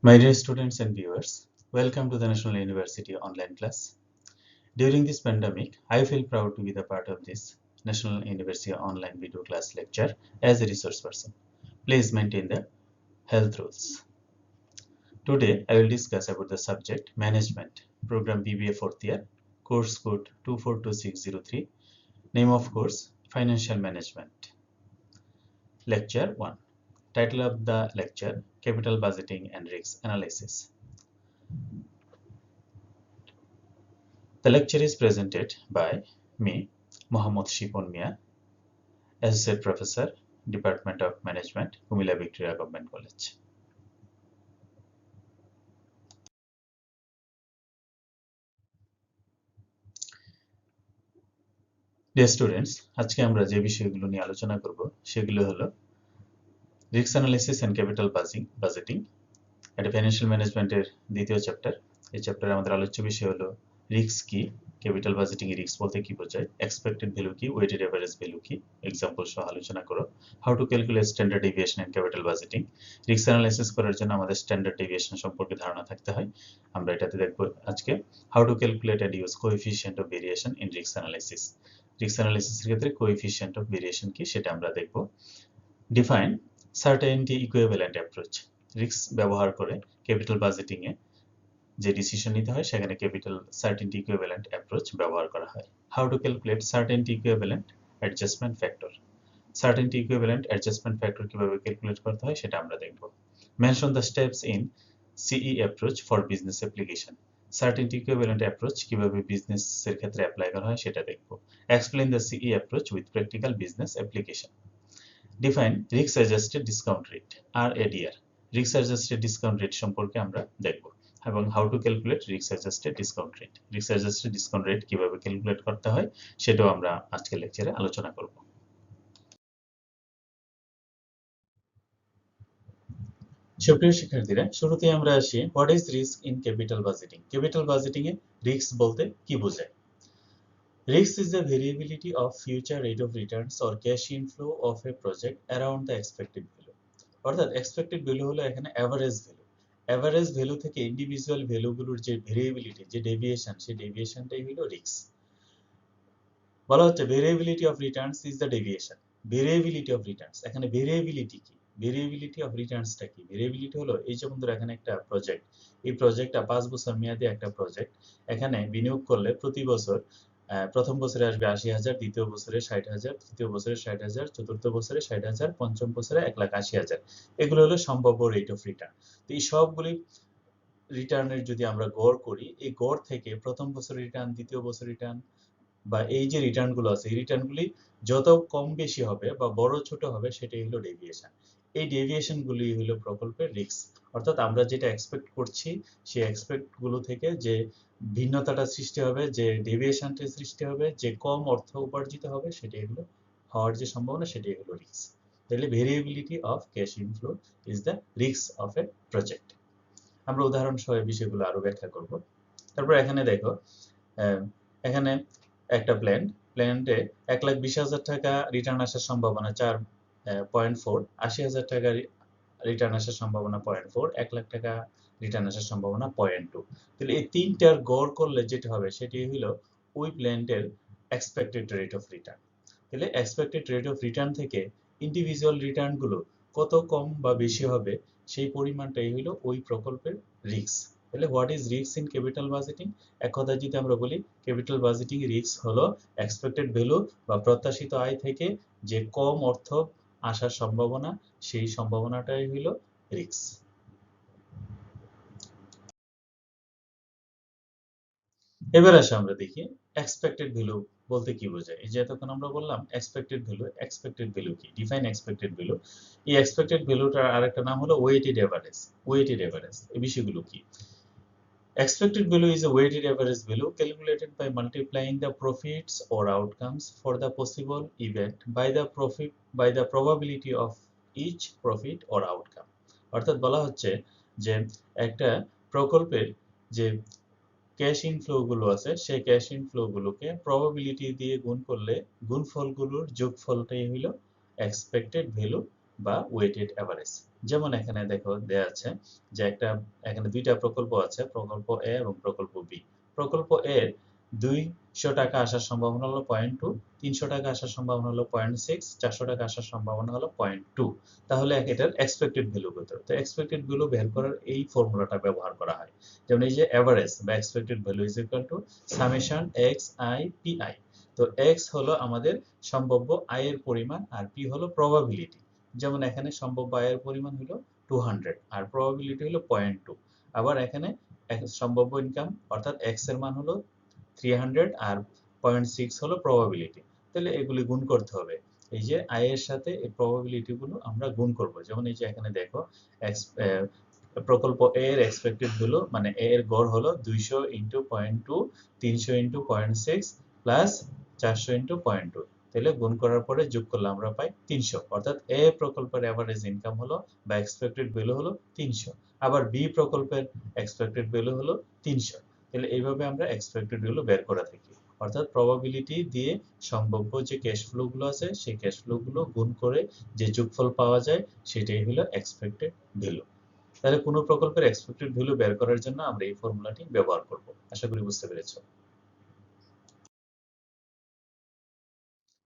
My dear students and viewers, welcome to the National University online class. During this pandemic, I feel proud to be the part of this National University online video class lecture as a resource person. Please maintain the health rules. Today, I will discuss about the subject Management, Program BBA 4th year, course code 242603, name of course Financial Management. Lecture 1. Title of the lecture Capital Budgeting and Risk Analysis. The lecture is presented by me, Mohammad Shipon Mia, Associate Professor, Department of Management, Kumila Victoria Government College. Dear students, আজকে আমরা যে বিষয়গুলো নিয়ে আলোচনা করব সেগুলো হলো risk analysis and capital budgeting, এটা ফাইন্যান্সিয়াল ম্যানেজমেন্টের দ্বিতীয় চ্যাপ্টার। এই চ্যাপ্টারে আমাদের আলোচ্য বিষয় হলো রিস্ক কি, ক্যাপিটাল বাজেটিং এ রিস্ক বলতে কি বোঝায়, এক্সপেক্টেড ভ্যালু কি, ওয়েটেড এভারেজ ভ্যালু কি, এক্সাম্পল সহ আলোচনা করো। How to calculate standard deviation in capital budgeting, risk analysis করার জন্য আমাদের স্ট্যান্ডার্ড ডেভিয়েশন সম্পর্কে ধারণা থাকতে হয়, আমরা এটাতে দেখব আজকে। How to calculate and use coefficient of variation in risk analysis, risk অ্যানালাইসিসের ক্ষেত্রে কোএফিসিয়েন্ট অফ ভেরিয়েশন কি সেটা আমরা দেখব। Define certainty equivalent approach, risk ব্যবহার করে ক্যাপিটাল বাজেটিং এ যে ডিসিশন নিতে হয় সেখানে ক্যাপিটাল সার্টেনিটি ইকুইভ্যালেন্ট অ্যাপ্রোচ ব্যবহার করা হয়। How to calculate certainty equivalent adjustment factor, certainty equivalent adjustment factor কিভাবে ক্যালকুলেট করতে হয় সেটা আমরা দেখব। মেনশন দ্য স্টেপস ইন সিই approach for business application, certainty equivalent approach কিভাবে বিজনেসের ক্ষেত্রে অ্যাপ্লাই করা হয় সেটা দেখব। এক্সপ্লেইন দ্য সিই approach with practical business application. Define risk adjusted discount rate RADR, risk adjusted discount rate সম্পর্কে আমরা দেখব এবং how to calculate risk adjusted discount rate, risk adjusted discount rate কিভাবে ক্যালকুলেট করতে হয় সেটাও আমরা আজকের লেকচারে আলোচনা করব। সুপ্রিয় শিক্ষার্থীরা, শুরুতেই আমরা আসি what is risk in capital budgeting. Capital budgeting A risk বলতে কি বোঝায়? Risk is the variability of future rate of returns or cash inflow of a project around the expected value. অর্থাৎ এক্সপেক্টেড ভ্যালু হলো এখানে average value. Average value থেকে individual ভ্যালুগুলোর যে variability, যে deviation, সেই ডেভিয়েশনটাই হলো রিস্ক। বলা হচ্ছে variability of returns is the deviation. Variability of returns, এখানে ভেরিয়েবিলিটি কি, ভেরিয়েবিলিটি অফ রিটার্নসটা কি? ভেরিয়েবিলিটি হলো এই যে বন্ধুরা এখানে একটা প্রজেক্ট, এই প্রজেক্টটা 5 বছর মেয়াদী একটা প্রজেক্ট। এখানে বিনিয়োগ করলে প্রতি বছর প্রথম বছরে আসবে 80,000, দ্বিতীয় বছরে 60,000, তৃতীয় বছরে 60,000, চতুর্থ বছরে 60,000, পঞ্চম বছরে 1,80,000। এগুলো হলো সম্ভাব্য রেট অফ রিটার্ন। তো এই সবগুলি রিটার্নের যদি আমরা গড় করি, এই গড় থেকে প্রথম বছর রিটার্ন, দ্বিতীয় বছর রিটার্ন বা এই যে রিটার্নগুলো আছে, এই রিটার্নগুলি যত কম বেশি হবে বা বড় ছোট হবে সেটাই হলো ডেভিয়েশন। এই ডেভিয়েশনগুলি হলো প্রকল্পের রিস্ক। অর্থাৎ আমরা যেটা এক্সপেক্ট করছি সেই এক্সপেক্ট গুলো থেকে যে ভিন্নতাটা সৃষ্টি হবে, যে ডেভিয়েশনটা সৃষ্টি হবে, যে কম অর্থ উপার্জিত হবে, সেটাই হলো হওয়ার যে সম্ভাবনা, সেটাই হলো রিস্ক। তাহলে variability of cash inflow is the risk of a project. আমরা উদাহরণ সহ এই বিষয়গুলো আরো ব্যাখ্যা করব। তারপর এখানে দেখো, এখানে একটা প্ল্যান্টে 1,20,000 টাকা রিটার্ন আসার সম্ভাবনা 4.4, 80,000 টাকা রিটার্ন আসার সম্ভাবনা 0.4, 1 লাখ টাকা রিটার্ন আসার সম্ভাবনা 0.2। তাহলে এই তিনটার গড় করলে যেটা হবে সেটি হলো ওই প্ল্যান্টের এক্সপেক্টেড রেট অফ রিটার্ন। তাহলে এক্সপেক্টেড রেট অফ রিটার্ন থেকে ইন্ডিভিজুয়াল রিটার্ন গুলো কত কম বা বেশি হবে সেই পরিমাণটাই হলো ওই প্রকল্পের রিস্ক। তাহলে what is risk in capital budgeting? এক কথায় যদি আমরা বলি, ক্যাপিটাল বাজেটিং রিস্ক হলো এক্সপেক্টেড ভ্যালু বা প্রত্যাশিত আয় থেকে যে কম অর্থ আসার সম্ভাবনা, সেই সম্ভাবনাটাই হলো রিস্ক। এবার আসে আমরা দেখি এক্সপেক্টেড ভ্যালু বলতে কি বোঝায়। এই যে এতক্ষণ আমরা বললাম এক্সপেক্টেড ভ্যালু, এক্সপেক্টেড ভ্যালু কি, ডিফাইন এক্সপেক্টেড ভ্যালু। এই এক্সপেক্টেড ভ্যালুটার আরেকটা নাম হলো ওয়েটেড এভারেজ। ওয়েটেড এভারেজ, এই বিষয়গুলো কি? Expected value is a weighted average value calculated by multiplying the profits or outcomes for the possible event by the probability of each profit or outcome. অর্থাৎ বলা হচ্ছে যে একটা প্রকল্পের যে ক্যাশ ইনফ্লো গুলো আছে সেই ক্যাশ ইনফ্লো গুলোকে প্রবাবিলিটি দিয়ে গুণ করলে গুণফলগুলোর যোগফলটাই হলো এক্সপেক্টেড ভ্যালু বা ওয়েটেড অ্যাভারেজ। যেমন এখানে দেখো দেয়া আছে যে এখানে দুইটা প্রকল্প আছে, প্রকল্প এ এবং প্রকল্প বি। প্রকল্প এর 200 টাকা আসার সম্ভাবনা হলো 0.2, 300 টাকা আসার সম্ভাবনা হলো 0.6, 400 টাকা আসার সম্ভাবনা হলো 0.2। তাহলে এটার এক্সপেক্টেড ভ্যালু কত? তো এক্সপেক্টেড ভ্যালু বের করার এই ফর্মুলাটা ব্যবহার করা হয়। যেমন এই যে এভারেজ বা expected value is equal to summation x I P I. তো এক্স হলো আমাদের সম্ভাব্য আয়ের পরিমাণ আর পি হলো প্রবাবিলিটি। যেমন এখানে সম্ভাব্য আয়ের পরিমাণ হলো 200 আর প্রবাবিলিটি হলো 0.2। আবার এখানে সম্ভাব্য ইনকাম অর্থাৎ এক্স এর মান হলো 300 আর 0.6 হলো প্রবাবিলিটি। তাহলে এগুলি গুণ করতে হবে। এই যে আয়ের সাথে এই প্রবাবিলিটি গুলো আমরা গুণ করব। যেমন এই যে এখানে দেখো প্রকল্প এ এর এক্সপেক্টেড ভ্যালু মানে এ এর গড় হলো 200 ইনটু 0.2, 300 ইনটু 0.6 প্লাস 400 ইনটু 0.2। তাহলে গুণ করার পরে যোগ করলে আমরা পাই 300। অর্থাৎ এ প্রকল্পের এভারেজ ইনকাম হলো বা এক্সপেক্টেড ভ্যালু হলো 300। আবার বি প্রকল্পের এক্সপেক্টেড ভ্যালু হলো 300। তাহলে এইভাবে আমরা এক্সপেক্টেড ভ্যালু বের করে থাকি। অর্থাৎ প্রবাবিলিটি দিয়ে সম্ভাব্য যে ক্যাশ ফ্লো গুলো আছে সেই ক্যাশ ফ্লো গুলো গুণ করে যে যোগফল পাওয়া যায় সেটাই হলো এক্সপেক্টেড ভ্যালু। তাহলে কোনো প্রকল্পের এক্সপেক্টেড ভ্যালু বের করার জন্য আমরা এই ফর্মুলাটি ব্যবহার করব। আশা করি বুঝতে পেরেছো।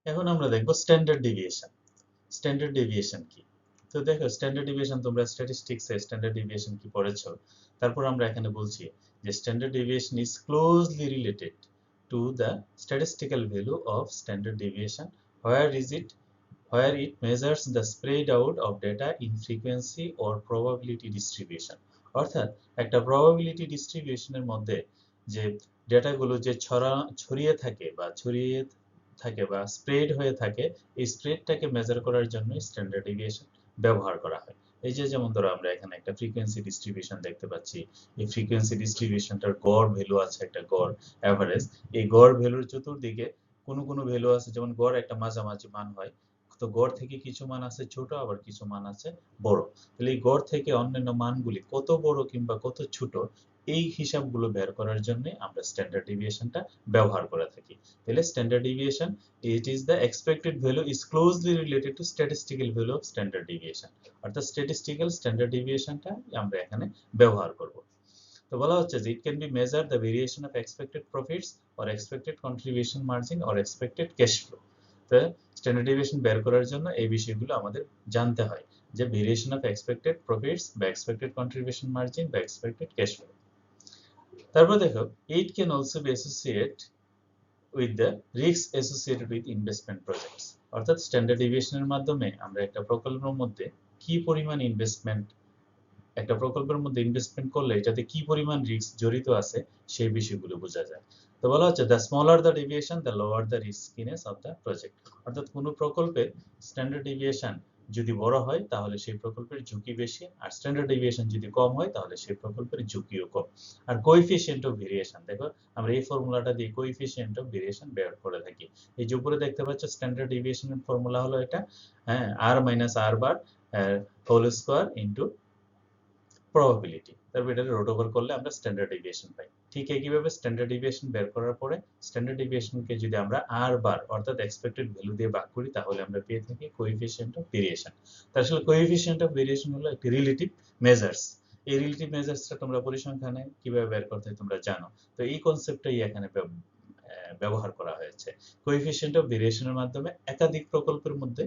এখন আমরা দেখব স্ট্যান্ডার্ড ডেভিয়েশন। স্ট্যান্ডার্ড ডেভিয়েশন কি? তো দেখো স্ট্যান্ডার্ড ডেভিয়েশন তোমরা স্ট্যাটিস্টিক্সে স্ট্যান্ডার্ড ডেভিয়েশন কি পড়েছো। তারপর আমরা এখানে বলছি যে standard deviation is closely related to the statistical value of standard deviation where is it where it measures the spread out of data in frequency or probability distribution। অর্থাৎ একটা probability ডিস্ট্রিবিউশনের মধ্যে যে ডেটাগুলো যে ছড়িয়ে থাকে বা স্প্রেড হয়ে থাকে, এই স্প্রেডটাকে মেজার করার জন্য স্ট্যান্ডার্ড ডেভিয়েশন ব্যবহার করা হয়। এই যে যেমন ধরো আমরা এখানে একটা ফ্রিকোয়েন্সি ডিস্ট্রিবিউশন দেখতে পাচ্ছি। এই ফ্রিকোয়েন্সি ডিস্ট্রিবিউশনটার গড় ভ্যালু আছে, একটা গড় অ্যাভারেজ। এই গড় ভ্যালুর চতুর্দিকে কোনো ভ্যালু আছে, যেমন গড় একটা মাঝামাঝি মান হয়। তো গড় থেকে কিছু মান আছে ছোট, আবার কিছু মান আছে বড়। তাহলে এই গড় থেকে অন্যান্য মানগুলি কত বড় কিংবা কত ছোট, এই হিসাবগুলো বের করার জন্য আমরা স্ট্যান্ডার্ড ডেভিয়েশনটা ব্যবহার করে থাকি। তাহলে standard deviation it is the expected value is closely related to statistical value of standard deviation। অর্থাৎ statistical standard deviationটা আমরা এখানে ব্যবহার করব। তো বলা হচ্ছে যে it can be measured the variation of expected profits or expected contribution margin or expected cash flow। তো স্ট্যান্ডার্ড ডেভিয়েশন বের করার জন্য এই বিষয়গুলো আমাদের জানতে হয়, যে ভেরিয়েশন অফ এক্সপেক্টেড প্রফিটস বা এক্সপেক্টেড কন্ট্রিবিউশন মার্জিন বা এক্সপেক্টেড ক্যাশ ফ্লো। তারপর দেখো it can also be associated with the risks associated with investment projects। অর্থাৎ স্ট্যান্ডার্ড ডেভিয়েশনের মাধ্যমে আমরা একটা প্রকল্পের মধ্যে কি পরিমাণ ইনভেস্টমেন্ট করলে এটাতে কি পরিমাণ রিস্ক জড়িত আছে সেই বিষয়গুলো বোঝা যায়। তো বলা হচ্ছে the smaller the deviation the lower the riskiness of the project. অর্থাৎ কোনো প্রকল্পের স্ট্যান্ডার্ড ডেভিয়েশন যদি বড় হয় তাহলে সেই প্রকল্পের ঝুঁকি বেশি, আর স্ট্যান্ডার্ড ডেভিয়েশন যদি কম হয় তাহলে সেই প্রকল্পের ঝুঁকিও কম। আর কোএফিসিয়েন্ট অফ ভেরিয়েশন, দেখো আমরা এই ফর্মুলাটা দিয়ে কোএফিসিয়েন্ট অফ ভেরিয়েশন বের করে থাকি। এই যে উপরে দেখতে পাচ্ছ স্ট্যান্ডার্ড ডেভিয়েশনের ফর্মুলা হলো এটা, হ্যাঁ, R minus R bar whole square into probability. তারপর এটা রুট ওভার করলে আমরা স্ট্যান্ডার্ড ডেভিয়েশন পাই। ঠিক একইভাবে স্ট্যান্ডার্ড ডেভিয়েশন বের করার পরে স্ট্যান্ডার্ড ডেভিয়েশনকে যদি আমরা আর বার অর্থাৎ এক্সপেক্টেড ভ্যালু দিয়ে ভাগ করি তাহলে আমরা পেয়ে থাকি কোএফিসিয়েন্ট অফ ভেরিয়েশন। তার আসলে কোএফিসিয়েন্ট অফ ভেরিয়েশন হলো একটি রিলেটিভ মেজার্স। এই রিলেটিভ মেজার্সটা তোমরা পরিসংখ্যানে কিভাবে বের করতে হয় তোমরা জানো। তো এই কনসেপ্টটাই এখানে ব্যবহার করা হয়েছে। কোএফিসিয়েন্ট অফ ভেরিয়েশনের মাধ্যমে একাধিক প্রকল্পের মধ্যে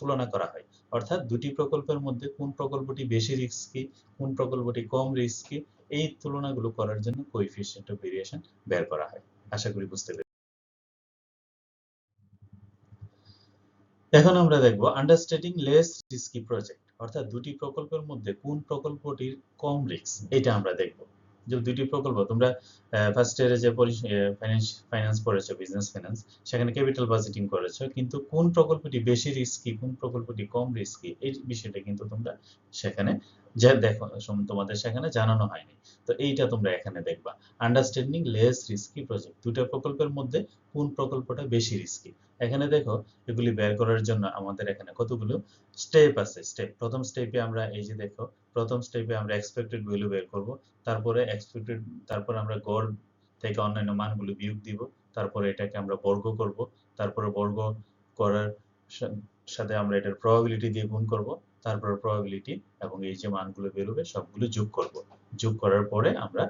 তুলনা করা হয়। অর্থাৎ দুটি প্রকল্পের মধ্যে কোন প্রকল্পটি বেশি রিস্কি, কোন প্রকল্পটি কম রিস্কি, এই তুলনাগুলো করার জন্য কোএফিসিয়েন্ট অফ ভেরিয়েশন বের করা হয়। আশা করি বুঝতে পেরেছি। এখন আমরা দেখব আন্ডারস্ট্যান্ডিং লেস রিস্কি প্রজেক্ট। অর্থাৎ দুটি প্রকল্পের মধ্যে কোন প্রকল্পটির কম রিস্ক এটা আমরা দেখব। যে দুটি প্রকল্প তোমরা ফার্স্ট ইয়ারে যে ফাইন্যান্স পড়েছো, বিজনেস ফাইন্যান্স, সেখানে ক্যাপিটাল বাজেটিং করেছো, কিন্তু কোন প্রকল্পটি বেশি রিস্কি, কোন প্রকল্পটি কম রিস্কি, এই বিষয়টা কিন্তু তোমরা সেখানে দেখো তোমাদের সেখানে জানানো হয়নি। তো এইটা তোমরা এখানে দেখবা, আন্ডারস্ট্যান্ডিং লেস রিস্কি প্রজেক্ট। দুটো প্রকল্পের মধ্যে কোন প্রকল্পটা বেশি রিস্কি। এখানে দেখো এগুলি বের করার জন্য আমাদের এখানে কতগুলো স্টেপ আছে। প্রথম স্টেপে আমরা এই যে দেখো, প্রথম স্টেপে আমরা এক্সপেক্টেড ভ্যালু বের করব। তারপর আমরা গড় থেকে অন্যান্য মানগুলো বিয়োগ দিব। তারপরে এটাকে আমরা বর্গ করব। তারপরে বর্গ করার সাথে আমরা এটার প্রবাবিলিটি দিয়ে গুণ করব, তারপর প্রবাবিলিটি এবং এই যে মানগুলো বেরোবে সবগুলো যোগ করব। যোগ করার পরে আমরা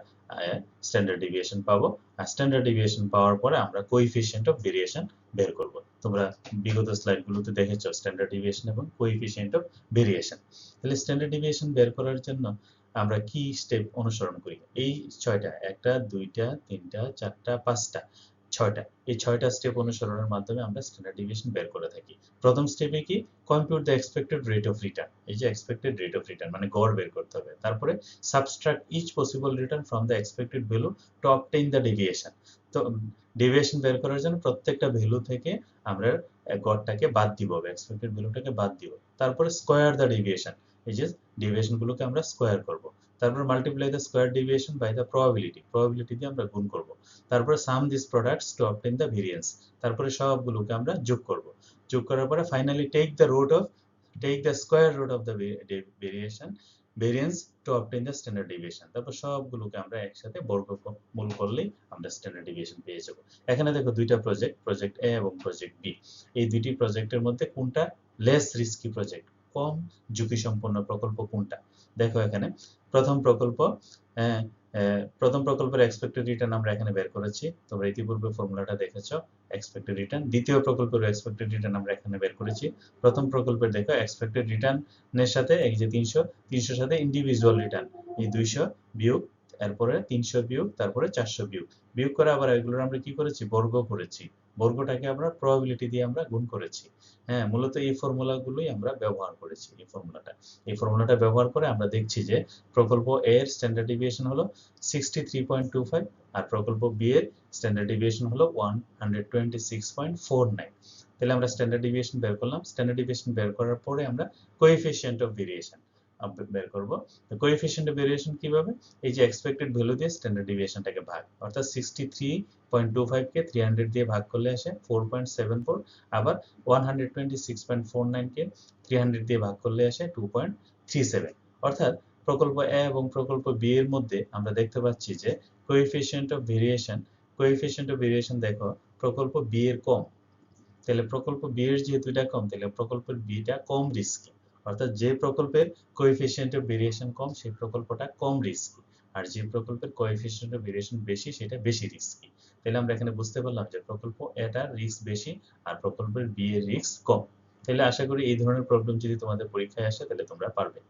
স্ট্যান্ডার্ড ডেভিয়েশন পাবো। আর স্ট্যান্ডার্ড ডেভিয়েশন পাওয়ার পরে আমরা কোএফিসিয়েন্ট অফ ভেরিয়েশন বের করব। তোমরা বিগত স্লাইডগুলোতে দেখেছো স্ট্যান্ডার্ড ডেভিয়েশন এবং কোএফিসিয়েন্ট অফ ভেরিয়েশন। তাহলে স্ট্যান্ডার্ড ডেভিয়েশন বের করার জন্য আমরা কি স্টেপ অনুসরণ করি? এই 6টা, 1টা 2টা 3টা 4টা 5টা 6টা, এই 6টা স্টেপ অনুসরণের মাধ্যমে আমরা স্ট্যান্ডার্ড ডেভিয়েশন বের করে থাকি। প্রথম স্টেপে কি? Compute the expected rate of return. এই যে এক্সপেক্টেড রেট অফ রিটার্ন মানে গড় বের করতে হবে। তারপরে subtract each possible return from the expected value to obtain the deviation. তো ডেভিয়েশন বের করার জন্য প্রত্যেকটা ভ্যালু থেকে আমরা গড়টাকে বাদ দিব, এক্সপেক্টেড ভ্যালুটাকে বাদ দিব। তারপরে স্কয়ার দ্য ডেভিয়েশন, এই যে ডেভিয়েশন গুলোকে আমরা স্কয়ার করব। তারপর multiply the square deviation by the probability, probability দিয়ে আমরা গুণ করব। তারপরে sum this products to obtain the variance, তারপরে সবগুলোকে আমরা যোগ করব। যোগ করার পরে finally take the square root of the variance to obtain the standard deviation. তারপর সবগুলোকে আমরা একসাথে বর্গমূল করলেই আমরা স্ট্যান্ডার্ড ডেভিয়েশন পেয়ে যাব। এখানে দেখো দুইটা প্রজেক্ট এ এবং প্রজেক্ট বি। এই দুইটি প্রজেক্টের মধ্যে কোনটা লেস রিস্কি প্রজেক্ট, কম ঝুঁকি সম্পন্ন প্রকল্প কোনটা? দেখো এখানে প্রথম প্রকল্পের এক্সপেক্টেড রিটার্ন আমরা এখানে বের করেছি, তোমরা ইতিপূর্বে ফর্মুলাটা দেখেছো এক্সপেক্টেড রিটার্ন। দ্বিতীয় প্রকল্পের এক্সপেক্টেড রিটার্ন আমরা এখানে বের করেছি। প্রথম প্রকল্পের দেখো এক্সপেক্টেড রিটার্নের সাথে এই যে 300 সাথে ইন্ডিভিজুয়াল রিটার্ন, এই 200 বিয়োগ, এরপরে 300 বিয়োগ, তারপরে 400 বিয়োগ করে আবার এগুলোর আমরা কি করেছি? বর্গ করেছি। বর্গটাকে আমরা প্রবাবিলিটি দিয়ে আমরা গুণ করেছি। হ্যাঁ, মূলত এই ফর্মুলাগুলোই আমরা ব্যবহার করেছি। এই ফর্মুলাটা ব্যবহার করে আমরা দেখছি যে প্রকল্প এ এর স্ট্যান্ডার্ড ডেভিয়েশন হলো 63.25 আর প্রকল্প বি এর স্ট্যান্ডার্ড ডেভিয়েশন হলো 126.49। তাহলে আমরা স্ট্যান্ডার্ড ডেভিয়েশন বের করলাম। স্ট্যান্ডার্ড ডেভিয়েশন বের করার পরে আমরা কোএফিসিয়েন্ট অফ ভেরিয়েশন বের করব। তো কোএফিসিয়েন্ট অফ ভেরিয়েশন কিভাবে? এই যে এক্সপেক্টেড ভ্যালু দিয়ে স্ট্যান্ডার্ড ডেভিয়েশনটাকে ভাগ, অর্থাৎ 63.25 কে 300 দিয়ে ভাগ করলে আসে 4.74, আবার 126.49 কে 300 দিয়ে ভাগ করলে আসে 2.37। অর্থাৎ প্রকল্প এ এবং প্রকল্প বি এর মধ্যে আমরা দেখতে পাচ্ছি যে কোএফিসিয়েন্ট অফ ভেরিয়েশন দেখো প্রকল্প বি এর কম। তাহলে প্রকল্প বি এর যেহেতু এটা কম, তাহলে প্রকল্পের বিটা কম রিস্কি। অর্থাৎ যে প্রকল্পের কোএফিসিয়েন্ট অফ ভেরিয়েশন কম সেই প্রকল্পটা কম রিস্কি, আর যে প্রকল্পের কোএফিসিয়েন্ট অফ ভেরিয়েশন বেশি সেটা বেশি রিস্কি। তাহলে আমরা এখানে বুঝতে পারলাম যে প্রকল্প এটার রিস্ক বেশি আর প্রকল্পের বি এর রিস্ক কম। তাহলে আশা করি এই ধরনের প্রবলেম যদি তোমাদের পরীক্ষায় আসে তাহলে তোমরা পারবে।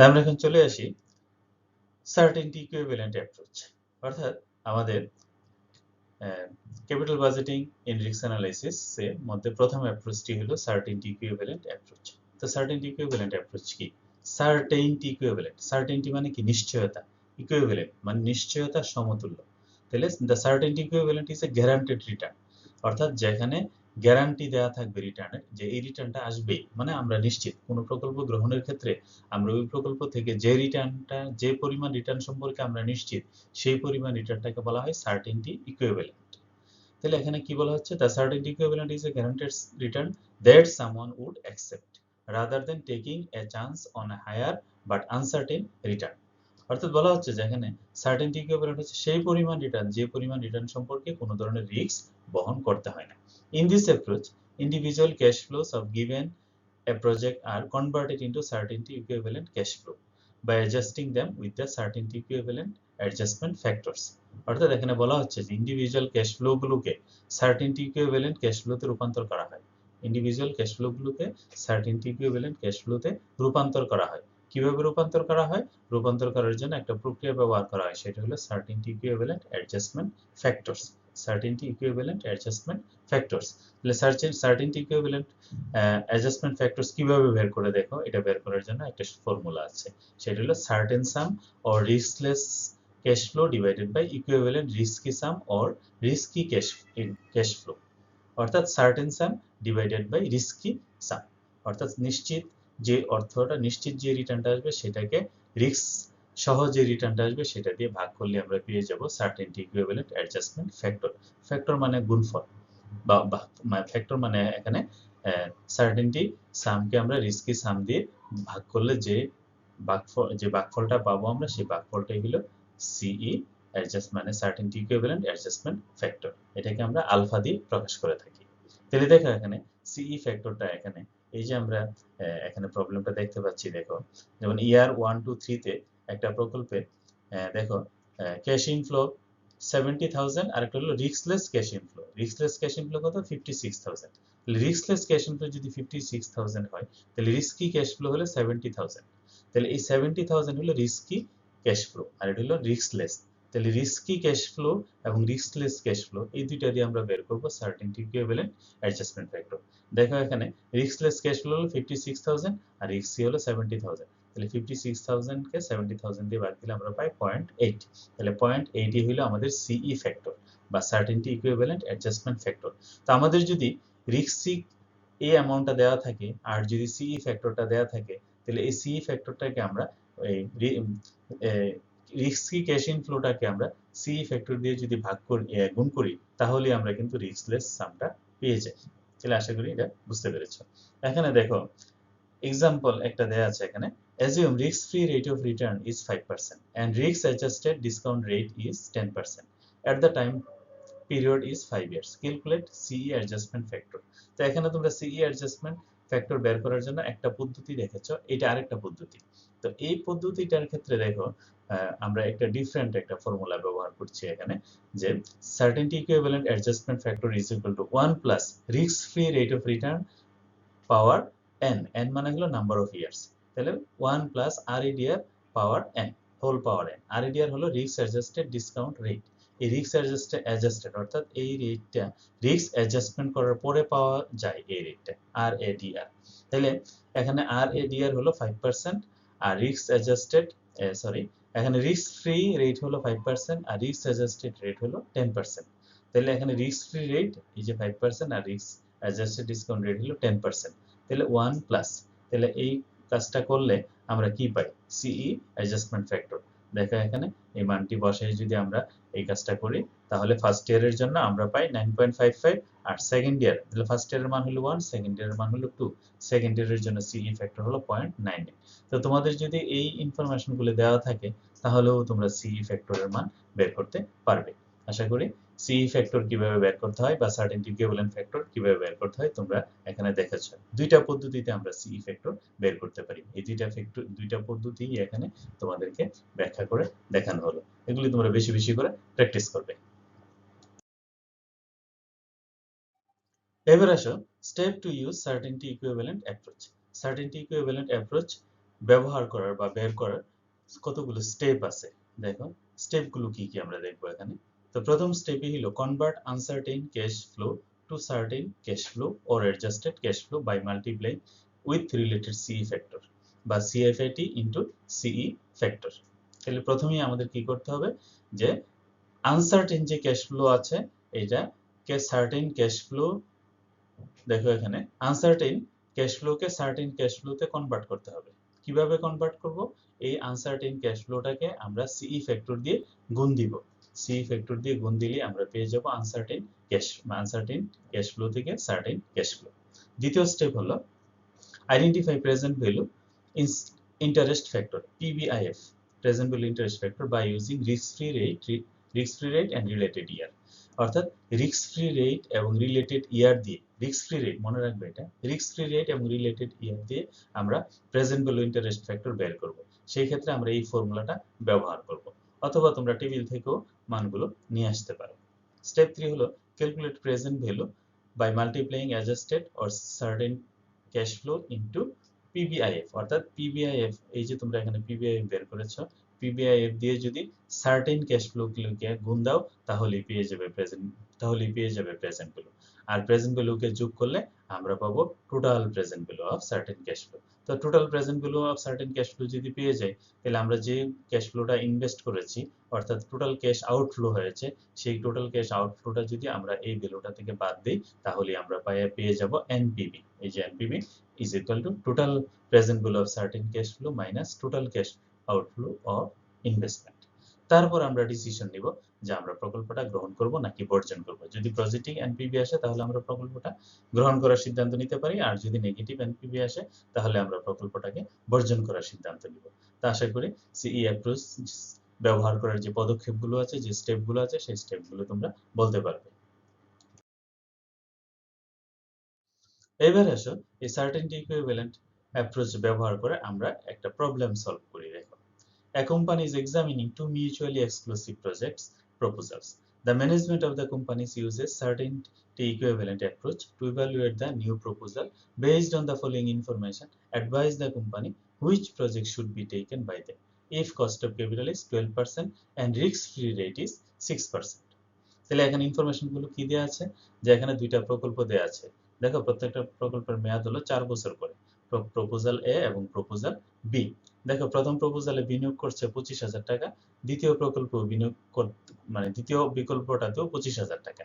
আমরা এখন চলে আসি সার্টেনটি ইকুইভ্যালেন্ট অ্যাপ্রোচ। অর্থাৎ আমাদের capital budgeting in risk analysis এর মধ্যে প্রথম অ্যাপ্রোচটি হলো সার্টেনটি ইকুইভ্যালেন্ট অ্যাপ্রোচ। তো সার্টেনটি ইকুইভ্যালেন্ট অ্যাপ্রোচ কি? সার্টেনটি মানে কি? নিশ্চয়তা। ইকুইভ্যালেন্ট মানে নিশ্চয়তা সমতুল্য। তাহলে the certainty equivalent is a guaranteed return, অর্থাৎ যেখানে গ্যারান্টি দেওয়া থাকবে রিটার্নের যে এই রিটার্নটা আসবেই, মানে আমরা নিশ্চিত কোনো প্রকল্প গ্রহণের ক্ষেত্রে আমরা ওই প্রকল্প থেকে যে পরিমাণ রিটার্ন সম্পর্কে আমরা নিশ্চিত সেই পরিমাণ রিটার্নটাকে বলা হয় সার্টেনটি ইকুইভ্যালেন্ট। তাহলে এখানে কি বলা হচ্ছে? The certainty equivalent is a guaranteed return that someone would accept rather than taking a chance on a higher but uncertain return. অর্থাৎ বলা হচ্ছে যে এখানে সার্টেনটি ইকুইভ্যালেন্ট হচ্ছে সেই পরিমাণ রিটার্ন যে পরিমাণ রিটার্ন সম্পর্কে কোনো ধরনের রিস্ক বহন করতে হয় না। In this approach individual cash flows of given a project are converted into certainty equivalent cash flow by adjusting them with the certainty equivalent adjustment factors। অর্থাৎ এখানে বলা হচ্ছে যে ইন্ডিভিজুয়াল ক্যাশ ফ্লো গুলোকে সার্টেনটি ইকুইভ্যালেন্ট ক্যাশ ফ্লোতে রূপান্তর করা হয়। Individual cash flow গুলোকে সার্টেনটি ইকুইভ্যালেন্ট ক্যাশ ফ্লোতে রূপান্তর করা হয়। কিভাবে রূপান্তর করা হয়? রূপান্তর করার জন্য একটা প্রক্রিয়া ব্যবহার করা হয়, সেটা হলো certainty equivalent adjustment factors. Certainty equivalent adjustment factors. তাহলে সার্টেনটি ইকুইভ্যালেন্ট অ্যাডজাস্টমেন্ট ফ্যাক্টরস কিভাবে বের করে? দেখো, এটা বের করার জন্য একটা ফর্মুলা আছে, সেটা হলো certain sum or riskless cash flow divided by equivalent risky sum or risky cash flow. অর্থাৎ certain sum divided by risky sum, অর্থাৎ নিশ্চিত যে রিটার্নটা আসবে সেটাকে রিস্ক সহ যে রিটার্নটা আসবে সেটা দিয়ে ভাগ করলে আমরা পেয়ে যাব certainty equivalent adjustment factor. Factor মানে গুণফল বা ফ্যাক্টর মানে এখানে সার্টেনটি সামকে আমরা রিস্কি সাম দিয়ে ভাগ করলে যে ভাগফলটা পাবো আমরা সেই ভাগফলটাই হলো সিই অ্যাডজাস্ট মানে সার্টেনটি ইকুইভ্যালেন্ট অ্যাডজাস্টমেন্ট ফ্যাক্টর, এটাকে আমরা আলফা দিয়ে প্রকাশ করে থাকি। তাহলে দেখো এখানে সিই ফ্যাক্টরটা এখানে এই যে আমরা এখানে প্রবলেমটা দেখতে পাচ্ছি, দেখো যেমন ইয়ার 1 2 3 তে একটা প্রকল্পে দেখো ক্যাশ ইনফ্লো 70,000 আর একটা হলো রিস্কলেস ক্যাশ ইনফ্লো। রিস্কলেস ক্যাশ ইনফ্লো কত? 56,000। তাহলে রিস্কলেস ক্যাশ ইনফ্লো যদি 56,000 হয় তাহলে রিস্কি ক্যাশ ফ্লো হলো 70,000। তাহলে এই 70,000 হলো রিস্কি ক্যাশ ফ্লো আর এটা হলো রিস্কলেস। তাহলে রিস্কি ক্যাশ ফ্লো এবং রিস্কলেস ক্যাশ ফ্লো এই দুইটা দিয়ে আমরা বের করব সার্টেনটি ইকুইভ্যালেন্ট অ্যাডজাস্টমেন্ট ফ্যাক্টর। দেখো এখানে রিস্কলেস ক্যাশ ফ্লো হলো 56,000 আর রিস্কি হলো 70,000। তাহলে 56,000 কে 70,000 দিয়ে বাদ দিলে আমরা পাই 0.8। তাহলে 0.8 হলো আমাদের সিই ফ্যাক্টর বা সার্টেনটি ইকুইভ্যালেন্ট অ্যাডজাস্টমেন্ট ফ্যাক্টর। তো আমাদের যদি রিস্কি এই অ্যামাউন্টটা দেওয়া থাকে আর যদি সিই ফ্যাক্টরটা দেওয়া থাকে তাহলে এই সিই ফ্যাক্টরটাকে আমরা রিস্কি ক্যাশ ইনফ্লোটাকে আমরা সিই ফ্যাক্টর দিয়ে যদি ভাগ করি গুণ করি তাহলে আমরা কিন্তু রিস্কলেস সামটা পেয়ে যাই। তাহলে আশা করি এটা বুঝতে পেরেছো। এখানে দেখো এক্সাম্পল একটা দেয়া আছে এখানে, assume risk free rate of return is 5% and risk adjusted discount rate is 10% at the time period is 5 years, calculate CE adjustment factor। তো এখানে তোমরা CE adjustment factor বের করার জন্য একটা পদ্ধতি দেখেছো, এটা আরেকটা পদ্ধতি। তো এই পদ্ধতিটার ক্ষেত্রে দেখো আমরা একটা ডিফারেন্ট একটা ফর্মুলা ব্যবহার করছি এখানে, যে certainty equivalent adjustment factor is equal to 1 plus risk free rate of return power n, n মানে হলো নাম্বার অফ ইয়ার্স। তাহলে 1 plus REDR power n whole power n। REDR হলো রিস্ক অ্যাডজাস্টেড ডিসকাউন্ট রেট। এই risk adjusted অর্থাৎ এই রেটটা risk adjustment করার পরে পাওয়া যায় এই রেটটা RADR। তাহলে এখানে RADR হলো 5% আর রিস্ক অ্যাডজাস্টেড এখানে রিস্ক ফ্রি রেট হলো 5% আর রিস্ক অ্যাডজাস্টেড রেট হলো 10%। তাহলে এখানে রিস্ক ফ্রি রেট এই যে 5% আর রিস্ক অ্যাডজাস্টেড ডিসকাউন্ট রেট হলো 10%। তাহলে 1 প্লাস, তাহলে এই কাজটা করলে আমরা কি পাই? সিই অ্যাডজাস্টমেন্ট ফ্যাক্টর। দেখো এখানে এই মানটি বসাই যদি আমরা এই কাজটা করি তাহলে ফার্স্ট ইয়ারের জন্য আমরা পাই 9.55 আর সেকেন্ড ইয়ার তাহলে ফার্স্ট ইয়ারের মান হলো 1, সেকেন্ড ইয়ারের মান হলো 2, সেকেন্ড ইয়ারের জন্য সিই ফ্যাক্টর হলো 0.9। তো তোমাদের যদি এই ইনফরমেশনগুলো দেওয়া থাকে তাহলেও তোমরা সিই ফ্যাক্টরের মান বের করতে পারবে। আশা করি সিই ফ্যাক্টর কিভাবে বের করতে হয় বা সার্টেনটি ইকুইভ্যালেন্ট ফ্যাক্টর কিভাবে বের করতে হয় তোমরা এখানে দেখাচ্ছ। দুইটা পদ্ধতিতে আমরা সিই ফ্যাক্টর বের করতে পারি। এই দুইটা পদ্ধতি এখানে তোমাদেরকে ব্যাখ্যা করে দেখানো হলো। এগুলি তোমরা বেশি বেশি করে প্র্যাকটিস করবে। এবার আসো step to use certainty equivalent approach. Certainty equivalent approach ব্যবহার করার বা বের করার কতগুলো স্টেপ আছে। দেখো স্টেপগুলো কি কি আমরা দেখবো এখানে। তো প্রথম স্টেপই হলো convert uncertain cash flow to certain cash flow or adjusted cash flow by multiplying with related CE factor বা সিএফএটি ইনটু সিই ফ্যাক্টর। তাহলে প্রথমেই আমাদের কি করতে হবে যে আনসার্টেইন যে ক্যাশ ফ্লো আছে এটাকে সার্টেইন ক্যাশ ফ্লো, দেখো এখানে আনসার্টেইন ক্যাশ ফ্লোকে সার্টেইন ক্যাশ ফ্লোতে কনভার্ট করতে হবে। কিভাবে কনভার্ট করব? এই আনসার্টেইন ক্যাশ ফ্লোটাকে আমরা সিই ফ্যাক্টর দিয়ে গুণ দিব। সিই ফ্যাক্টর দিয়ে গুণ দিলে আমরা পেয়ে যাব আনসার্টেইন ক্যাশ ফ্লো থেকে সার্টেইন ক্যাশ ফ্লো। দ্বিতীয় স্টেপ হলো identify present value interest factor PVIF, present value interest factor by using risk free rate and related year. অর্থাৎ রিস্ক ফ্রি রেট এবং রিলেটেড ইয়ার দিয়ে, রিস্ক ফ্রি রেট মনে রাখবে এটা, risk free rate এবং related year দিয়ে আমরা present value interest factor বের করব। সেই ক্ষেত্রে আমরা এই ফর্মুলাটা ব্যবহার করব, অথবা তোমরা টেবিল থেকেও মানগুলো নিয়ে আসতে পারো। স্টেপ 3 হলো calculate present value by multiplying adjusted or certain cash flow into PVIF। অর্থাৎ PVIF এই যে তোমরা এখানে PVIF বের করেছো, PVIF দিয়ে যদি সার্টেন ক্যাশ ফ্লোগুলোকে গুণ দাও তাহলেই পেয়ে যাবে প্রেজেন্ট ভ্যালু। আর প্রেজেন্ট ভ্যালুকে যোগ করলে আমরা পাবো total present value of certain cash flow. তো total present value of certain cash flow যদি পেয়ে যাই তাহলে আমরা যে ক্যাশ ফ্লোটা ইনভেস্ট করেছি অর্থাৎ টোটাল ক্যাশ আউটফ্লো হয়েছে সেই টোটাল ক্যাশ আউটফ্লোটা যদি আমরা এই ভ্যালুটা থেকে বাদ দিই তাহলে আমরা পেয়ে যাব NPV। এই যে NPV is equal to total present value of certain cash flow minus total cash outflow of investment। তারপর আমরা ডিসিশন নিব যে আমরা প্রকল্পটা গ্রহণ করব নাকি বর্জন করব। যদি পজিটিভ এনপিভি আসে তাহলে আমরা প্রকল্পটা গ্রহণ করার সিদ্ধান্ত নিতে পারি, আর যদি নেগেটিভ এনপিভি আসে তাহলে আমরা প্রকল্পটাকে বর্জন করার সিদ্ধান্ত নিব। তা আশা করি সিই অ্যাপ্রোচ ব্যবহার করার যে পদক্ষেপগুলো আছে, যে স্টেপগুলো আছে, সেই স্টেপগুলো তোমরা বলতে পারবে। এবার আসো এই সার্টেনটি ইকুইভ্যালেন্ট অ্যাপ্রোচ ব্যবহার করে আমরা একটা প্রবলেম সলভ করি। দেখো, a company is examining two mutually exclusive projects proposals. The management of the companies uses certainty equivalent approach to evaluate the new proposal. Based on the following information, advise the company which project should be taken by them if cost of capital is 12% and risk-free rate is 6%. তাহলে এখানে information গুলো কি দেওয়া আছে, যে এখানে দুইটা প্রকল্প দেওয়া আছে। দেখো, প্রত্যেকটা প্রকল্পের মেয়াদ হলো 4 বছর করে। প্রপোজাল এ এবং প্রপোজাল বি। দেখো, প্রথম প্রপোজালে বিনিয়োগ করছে 25,000 টাকা, দ্বিতীয় প্রকল্প বিনিয়োগ মানে দ্বিতীয় বিকল্পটাতেও 25,000 টাকা।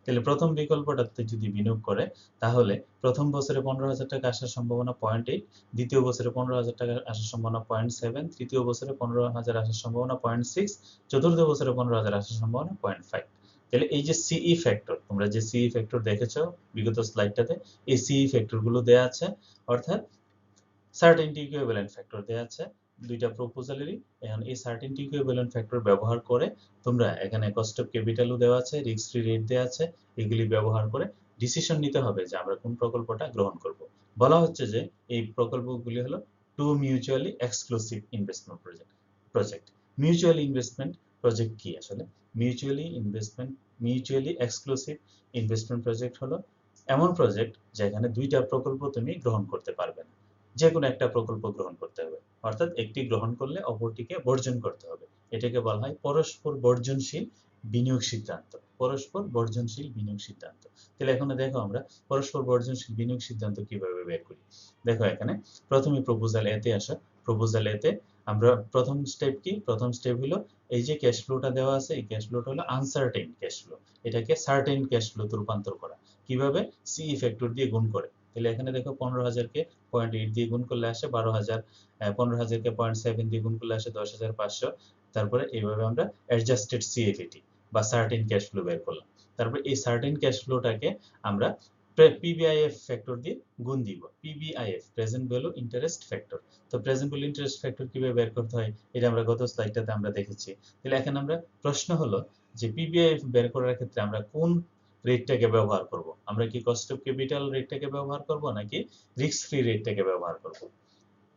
তাহলে প্রথম বিকল্পটাতে যদি বিনিয়োগ করে, তাহলে প্রথম বছরে 15,000 টাকা আসার সম্ভাবনা 0.8, দ্বিতীয় বছরে 15,000 টাকা আসার সম্ভাবনা 0.7, তৃতীয় বছরে 15,000 আসার সম্ভাবনা 0.6, চতুর্থ বছরে 15,000 আসার সম্ভাবনা 0.5। তাহলে এই যে সিই ফ্যাক্টর, তোমরা যে সিই ফ্যাক্টর দেখেছো বিগত স্লাইডটাতে, এই সিই ফ্যাক্টর গুলো দেয়া আছে, অর্থাৎ সার্টেনটি ইকুইভ্যালেন্ট ফ্যাক্টর দেয়া আছে দুইটা প্রপোজালেরই। এখন এই সার্টেনটি ইকুইভ্যালেন্ট ফ্যাক্টর ব্যবহার করে তোমরা এখানে কস্ট অফ ক্যাপিটালও দেওয়া আছে, রিস্ক ফ্রি রেট দেওয়া আছে, এগুলি ব্যবহার করে ডিসিশন নিতে হবে যে আমরা কোন প্রকল্পটা গ্রহণ করব। বলা হচ্ছে যে এই প্রকল্পগুলি হলো two mutually exclusive investment project. Mutually investment project কি আসলে? মিউচুয়ালি এক্সক্লুসিভ ইনভেস্টমেন্ট প্রজেক্ট হলো এমন প্রজেক্ট যেখানে দুইটা প্রকল্প তুমি গ্রহণ করতে পারবে না, যে কোনো একটা প্রকল্প গ্রহণ করতে হবে, অর্থাৎ একটি গ্রহণ করলে অপরটিকে বর্জন করতে হবে। এটাকে বলা হয় পরস্পর বর্জনশীল বিনিয়োগ সিদ্ধান্ত। পরস্পর বর্জনশীল বিনিয়োগ সিদ্ধান্ত। তাহলে এখন দেখো আমরা পরস্পর বর্জনশীল বিনিয়োগ সিদ্ধান্ত কিভাবে বের করি। দেখো, এখানে প্রথমে প্রপোজাল এতে আসা। প্রপোজাল এতে আমরা প্রথম স্টেপ কি? প্রথম স্টেপ হলো এই যে ক্যাশ ফ্লোটা দেওয়া আছে, এই ক্যাশ ফ্লোটা হলো আনসার্টেন ক্যাশ ফ্লো, এটাকে সার্টেন ক্যাশ ফ্লোতে রূপান্তর করা। কিভাবে? সিই ফ্যাক্টর দিয়ে গুণ করে। তাহলে এখানে দেখো 15,000কে 0.8 দিয়ে গুণ করলে আসে 12,000, 15,000কে 0.7 দিয়ে গুণ করলে আসে 10,500। তারপরে এইভাবে আমরা অ্যাডজাস্টেড সিএফএটি বা সার্টেন ক্যাশ ফ্লো বের করলাম। তারপরে এই সার্টেন ক্যাশ ফ্লোটাকে আমরা পিবিআইএফ ফ্যাক্টর দিয়ে গুণ দিব। পিবিআইএফ, প্রেজেন্ট ভ্যালু ইন্টারেস্ট ফ্যাক্টর। তো প্রেজেন্ট ভ্যালু ইন্টারেস্ট ফ্যাক্টর কিভাবে বের করতে হয় এটা আমরা গত স্লাইডটাতে আমরা দেখেছি। তাহলে এখন আমরা প্রশ্ন হলো যে পিবিআইএফ বের করার ক্ষেত্রে আমরা কোন রেটটাকে ব্যবহার করব? আমরা কি কস্ট অফ ক্যাপিটাল রেটটাকে ব্যবহার করব নাকি রিস্ক ফ্রি রেটটাকে ব্যবহার করব?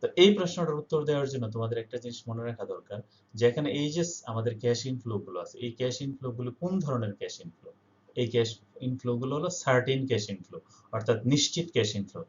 তো এই প্রশ্নটার উত্তর দেওয়ার জন্য তোমাদের একটা জিনিস মনে রাখা দরকার, যে এখানে এই যে আমাদের ক্যাশ ইনফ্লো গুলো আছে, এই ক্যাশ ইনফ্লো গুলো কোন ধরনের ক্যাশ ইনফ্লো? এই ক্যাশ ইনফ্লো গুলো হলো সার্টেন ক্যাশ ইনফ্লো, অর্থাৎ নিশ্চিত ক্যাশ ইনফ্লো।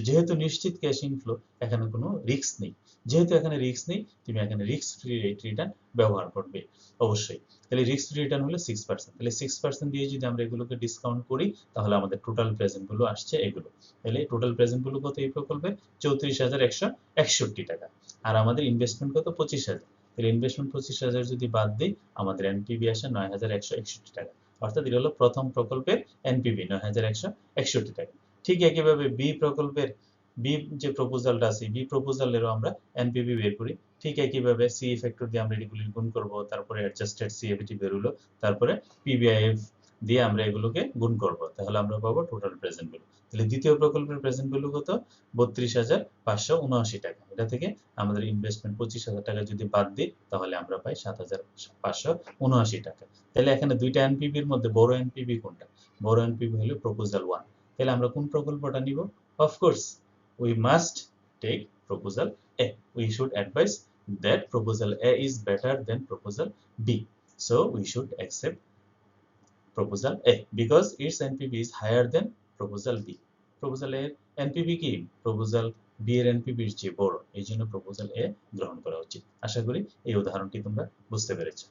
যেহেতু নিশ্চিত ক্যাশ ইনফ্লো, এখানে কোনো রিস্ক নেই। যেহেতু এখানে রিস্ক নেই, তুমি এখানে রিস্ক ফ্রি রেট রিটার্ন ব্যবহার করবে অবশ্যই। তাহলে রিস্ক ফ্রি রিটার্ন হলো 6%। তাহলে 6% দিয়ে যদি আমরা এগুলোকে ডিসকাউন্ট করি, তাহলে আমাদের টোটাল প্রেজেন্ট গুলো আসছে এগুলো। তাহলে টোটাল প্রেজেন্ট গুলো কত এই প্রকল্পে? 34,161 টাকা। আর আমাদের ইনভেস্টমেন্ট কত? 25,000। তাহলে ইনভেস্টমেন্ট 25,000 যদি বাদ দিই, আমাদের এনপিভি আসে 9,161 টাকা। অর্থাৎ এটা হলো প্রথম প্রকল্পের এনপিভি 9,161 টাকা। ঠিক একইভাবে বি প্রকল্পের বি যে প্রপোজালটা আছে, বি প্রপোজালেরও আমরা এনপিভি বের করি। ঠিক একইভাবে সি ফ্যাক্টর দিয়ে আমরা এগুলি গুণ করব, তারপরে অ্যাডজাস্টেড সিএফটি বের হলো, তারপরে পিবিআইএফ দিয়ে আমরা এগুলোকে গুণ করব, তাহলে আমরা পাবো টোটাল প্রেজেন্ট ভ্যালু। তাহলে দ্বিতীয় প্রকল্পের প্রেজেন্ট ভ্যালু কত? 32,579 টাকা। এটা থেকে আমাদের ইনভেস্টমেন্ট 25,000 টাকা যদি বাদ দিই, তাহলে আমরা পাই 7,579 টাকা। তাহলে এখানে দুইটা এনপিভির মধ্যে বড় এনপিভি কোনটা? বড় এনপিভি হলো প্রপোজাল 1। তাহলে আমরা কোন প্রকল্পটা নিব? Of course we must take proposal A. We should advise that proposal A is better than proposal B. So we should accept proposal A because its NPV is higher than proposal B. Proposal A NPV কি? proposal B এর NPV এর চেয়ে বড়, এই জন্য proposal A গ্রহণ করা উচিত। আশা করি এই উদাহরণটি তোমরা বুঝতে পেরেছো।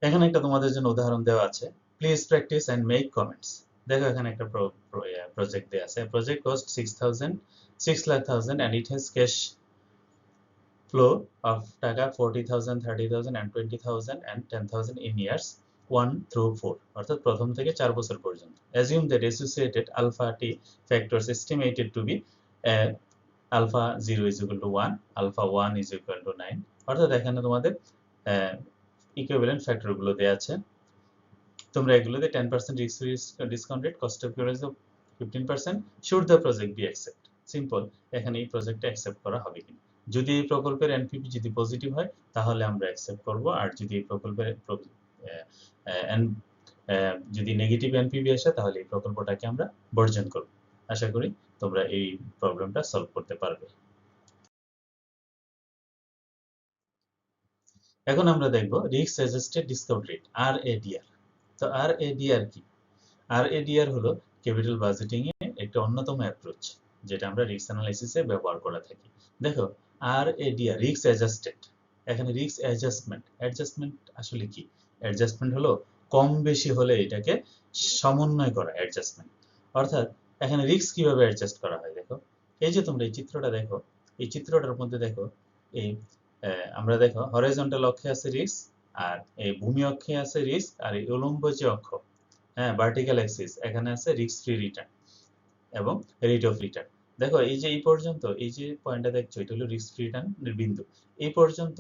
এখানে একটা তোমাদের জন্য উদাহরণ দেওয়া আছে। Please practice and make comments. দেখো, এখানে একটা প্রজেক্ট দেওয়া আছে। Project cost 6,00,000 and it has cash flow of টাকা 40,000, 30,000 and 20,000 and 10,000 in years 1 through 4, অর্থাৎ প্রথম থেকে 4 বছর পর্যন্ত। Assume that associated alpha t factors estimated to be alpha 0 is equal to 1, alpha 1 is equal to 9। অর্থাৎ এখানে তোমাদের ইকুইভ্যালেন্ট ফ্যাক্টর গুলো দেয়া আছে। তোমরা এগুলোতে 10% discount rate, cost of capital of 15%, should the project be accept। Simple, এখানে এই প্রজেক্টটা অ্যাকসেপ্ট করা হবে কিনা। যদি এই প্রকল্পের এনপিভি যদি পজিটিভ হয় তাহলে আমরা অ্যাকসেপ্ট করব, আর যদি এই প্রকল্পের যদি নেগেটিভ এনপিভি আসে তাহলে এই প্রকল্পটাকে আমরা বর্জন করব। আশা করি তোমরা এই প্রবলেমটা সলভ করতে পারবে। এখন আমরা দেখব risk adjusted discount rate RADR। তো RADR কি? RADR হলো ক্যাপিটাল বাজেটিং এ একটা অন্যতম অ্যাপ্রোচ যেটা আমরা রিস্ক অ্যানালাইসিসে ব্যবহার করে থাকি। দেখো RADR রিস্ক অ্যাডজাস্টেড, এখানে রিস্ক অ্যাডজাস্টমেন্ট আসলে কি? অ্যাডজাস্টমেন্ট হলো কম বেশি হলে এটাকে সমন্বয় করা, অ্যাডজাস্টমেন্ট। অর্থাৎ এখানে রিস্ক কিভাবে অ্যাডজাস্ট করা হয় দেখো, এই যে তোমরা এই চিত্রটা দেখো, এই চিত্রটার মধ্যে দেখো এই আমরা দেখো হরাইজন্টাল অক্ষে আছে রিস্ক, আর এই ভূমি অক্ষে আছে রিস্ক, আর এই উল্লম্ব যে অক্ষ, হ্যাঁ ভার্টিক্যাল অ্যাক্সিস, এখানে আছে রিস্ক ফ্রি রিটার্ন এবং রেট অফ রিটার্ন। দেখো এই যে এই পর্যন্ত এই যে পয়েন্টটা দেখছো এটা হলো রিস্ক ফ্রি রিটার্নের বিন্দু। এই পর্যন্ত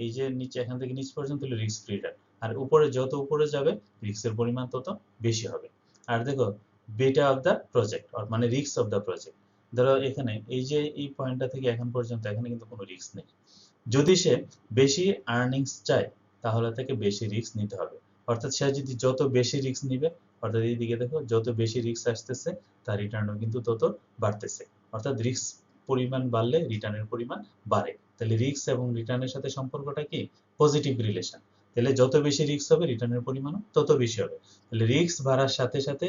এই যে নিচে এখান থেকে নিচ পর্যন্ত হলো রিস্ক ফ্রি রিটার্ন, আর উপরে যত উপরে যাবে রিস্কের পরিমাণ তত বেশি হবে। আর দেখো বেটা অফ দ্য প্রজেক্ট মানে রিস্ক অফ দ্য প্রজেক্ট, ধরো এখানে এই যে এই পয়েন্টটা থেকে এখন পর্যন্ত এখানে কিন্তু কোনো রিস্ক নেই। যদি সে বেশি আর্নিংস চায় তাহলে তাকে বেশি রিস্ক নিতে হবে। অর্থাৎ সে যদি যত বেশি রিস্ক নিবে, অর্থাৎ এইদিকে দেখো যত বেশি রিস্ক আসতেছে তার রিটার্নও কিন্তু তত বাড়তেছে। অর্থাৎ রিস্ক পরিমাণ বাড়লে রিটার্নের পরিমাণ বাড়ে। তাহলে রিস্ক এবং রিটার্নের সাথে সম্পর্কটা কি? Positive relation. তাহলে যত বেশি রিস্ক হবে রিটার্নের পরিমাণও তত বেশি হবে। তাহলে রিস্ক বাড়ার সাথে সাথে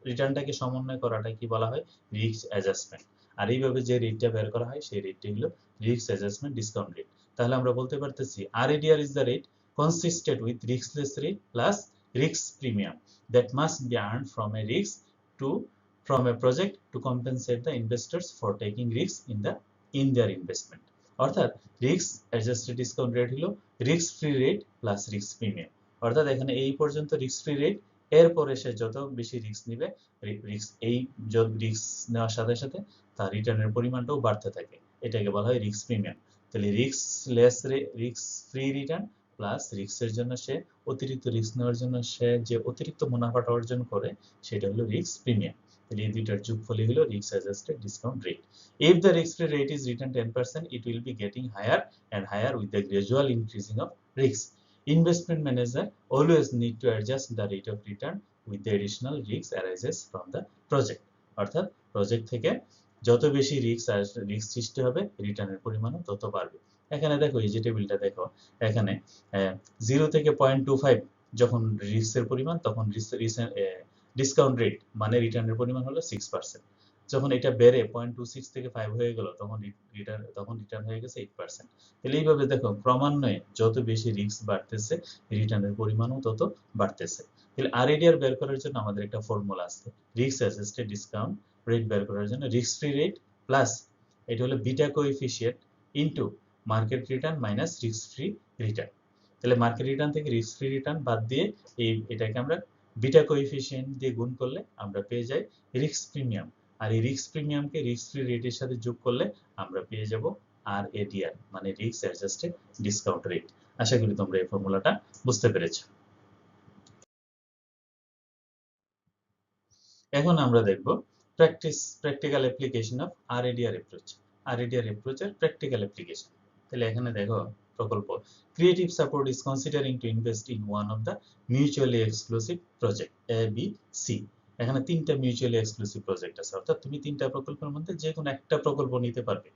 রিটার্নটাকে সমন্বয় করাটা কি বলা হয়? Risk adjustment. আর এইভাবে যে রেটটা বের করা হয় সেই রেটটি হলো রিস্ক অ্যাডজাস্টমেন্ট ডিসকাউন্ট রেট। তাহলে আমরা বলতে পারতেছি RADR is the rate consistent with riskless rate plus risk premium that must be earned from a project to compensate the investors for taking risks in their investment. অর্থাৎ risk adjusted discount rate হলো risk free rate plus risk premium. অর্থাৎ এখানে এই পর্যন্ত risk free rate, এরপরে সে যত বেশি risk নিবে রিস্ক নেওয়ার সাথে সাথে তার রিটার্নের পরিমাণটাও বাড়তে থাকে, এটাকে বলা হয় রিস্ক প্রিমিয়াম। তাহলে রিস্ক ফ্রি রিটার্ন প্লাস রিস্কের জন্য সে অতিরিক্ত রিস্ক নেওয়ার জন্য সে যে অতিরিক্ত মুনাফাটা অর্জন করে সেটা হলো রিস্ক প্রিমিয়াম। তাহলে এই দুইটার যোগফলই হলো risk adjusted discount rate. If the risk free rate is written 10%, it will be getting higher and higher with the gradual increasing of risk. Investment manager always need to adjust the rate of return with the additional risk arises from the project. অর্থাৎ project থেকে যত বেশি risk সৃষ্টি হবে রিটার্নের পরিমাণও তত বাড়বে। এখানে দেখো এই যে টেবিলটা দেখো, এখানে 0 থেকে 0.25 যখন রিস্কের পরিমাণ তখন ডিসকাউন্ট রেট মানে রিটার্নের পরিমাণ হলো 6%। যখন এটা বেড়ে 0.26 থেকে 5 হয়ে গেল তখন রিটার্ন হয়ে গেছে 8%। তাহলে এইভাবে দেখো ক্রমান্বয়ে যত বেশি রিস্ক বাড়তেছে রিটার্নের পরিমাণও তত বাড়তেছে। তাহলে RADR বের করার জন্য আমাদের একটা ফর্মুলা আছে, রিস্ক অ্যাডজাস্টেড ডিসকাউন্ট রেট বের করার জন্য রিস্ক ফ্রি রেট প্লাস এটা হলো beta coefficient into market return minus risk free return. তাহলে মার্কেট রিটার্ন থেকে রিস্ক ফ্রি রিটার্ন বাদ দিয়ে এটাকে আমরা বিটা কোএফিসিয়েন্ট দিয়ে গুণ করলে আমরা পেয়ে যাই রিস্ক প্রিমিয়াম। আর এই রিস্ক প্রিমিয়ামকে রিস্ক ফ্রি রেটের সাথে যোগ করলে আমরা পেয়ে যাব RADR মানে রিস্ক অ্যাডজাস্টেড ডিসকাউন্ট রেট। আশা করি তোমরা এই ফর্মুলাটা বুঝতে পেরেছো। এখন আমরা দেখব practical application of RADR approach. RADR অ্যাপ্রোচের প্র্যাকটিক্যাল অ্যাপ্লিকেশন। তাহলে এখানে দেখো প্রকল্প creative support is considering to invest in one of the mutually exclusive project ABC। এখানে তিনটা মিউচুয়ালি এক্সক্লুসিভ প্রজেক্ট আছে, অর্থাৎ তুমি তিনটা প্রকল্পের মধ্যে যে কোনো একটা প্রকল্প নিতে পারবে।